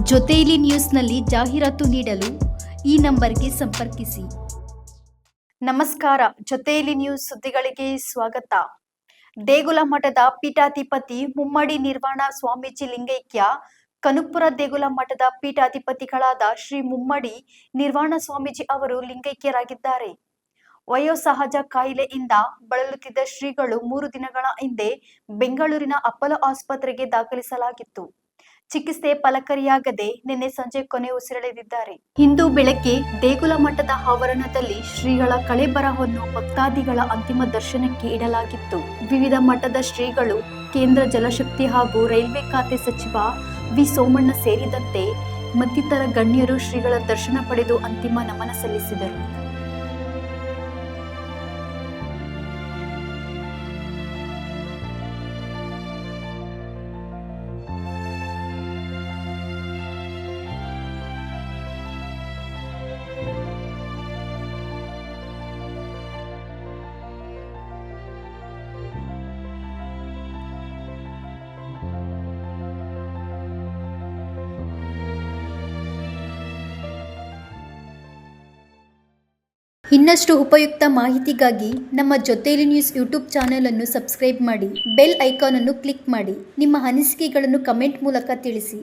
ಜೊತೆಯಲ್ಲಿ ನ್ಯೂಸ್ನಲ್ಲಿ ಜಾಹೀರಾತು ನೀಡಲು ಈ ನಂಬರ್ಗೆ ಸಂಪರ್ಕಿಸಿ. ನಮಸ್ಕಾರ, ಜೊತೆಯಲ್ಲಿ ನ್ಯೂಸ್ ಸುದ್ದಿಗಳಿಗೆ ಸ್ವಾಗತ. ದೇಗುಲ ಮಠದ ಪೀಠಾಧಿಪತಿ ಮುಮ್ಮಡಿ ನಿರ್ವಾಣ ಸ್ವಾಮೀಜಿ ಲಿಂಗೈಕ್ಯ ಕನಕಪುರ ದೇಗುಲ ಮಠದ ಪೀಠಾಧಿಪತಿಗಳಾದ ಶ್ರೀ ಮುಮ್ಮಡಿ ನಿರ್ವಾಣ ಸ್ವಾಮೀಜಿ ಅವರು ಲಿಂಗೈಕ್ಯರಾಗಿದ್ದಾರೆ. ವಯೋಸಹಜ ಕಾಯಿಲೆಯಿಂದ ಬಳಲುತ್ತಿದ್ದ ಶ್ರೀಗಳು 3 ದಿನಗಳ ಹಿಂದೆ ಬೆಂಗಳೂರಿನ ಅಪೋಲೋ ಆಸ್ಪತ್ರೆಗೆ ದಾಖಲಿಸಲಾಗಿತ್ತು. ಚಿಕಿತ್ಸೆ ಫಲಕಾರಿಯಾಗದೆ ನಿನ್ನೆ ಸಂಜೆ ಕೊನೆ ಉಸಿರೆಳೆದಿದ್ದಾರೆ. ಇಂದು ಬೆಳಗ್ಗೆ ದೇಗುಲ ಮಠದ ಆವರಣದಲ್ಲಿ ಶ್ರೀಗಳ ಕಳೇಬರವನ್ನು ಭಕ್ತಾದಿಗಳ ಅಂತಿಮ ದರ್ಶನಕ್ಕೆ ಇಡಲಾಗಿತ್ತು. ವಿವಿಧ ಮಠದ ಶ್ರೀಗಳು, ಕೇಂದ್ರ ಜಲಶಕ್ತಿ ಹಾಗೂ ರೈಲ್ವೆ ಖಾತೆ ಸಚಿವ ವಿ ಸೋಮಣ್ಣ ಸೇರಿದಂತೆ ಮತ್ತಿತರ ಗಣ್ಯರು ಶ್ರೀಗಳ ದರ್ಶನ ಪಡೆದು ಅಂತಿಮ ನಮನ ಸಲ್ಲಿಸಿದರು. ಇನ್ನಷ್ಟು ಉಪಯುಕ್ತ ಮಾಹಿತಿಗಾಗಿ ನಮ್ಮ ಜೊತೆಯಲ್ಲಿ ನ್ಯೂಸ್ ಯೂಟ್ಯೂಬ್ ಚಾನೆಲ್ ಅನ್ನು ಸಬ್ಸ್ಕ್ರೈಬ್ ಮಾಡಿ, ಬೆಲ್ ಐಕಾನ್ ಅನ್ನು ಕ್ಲಿಕ್ ಮಾಡಿ. ನಿಮ್ಮ ಅನಿಸಿಕೆಗಳನ್ನು ಕಮೆಂಟ್ ಮೂಲಕ ತಿಳಿಸಿ.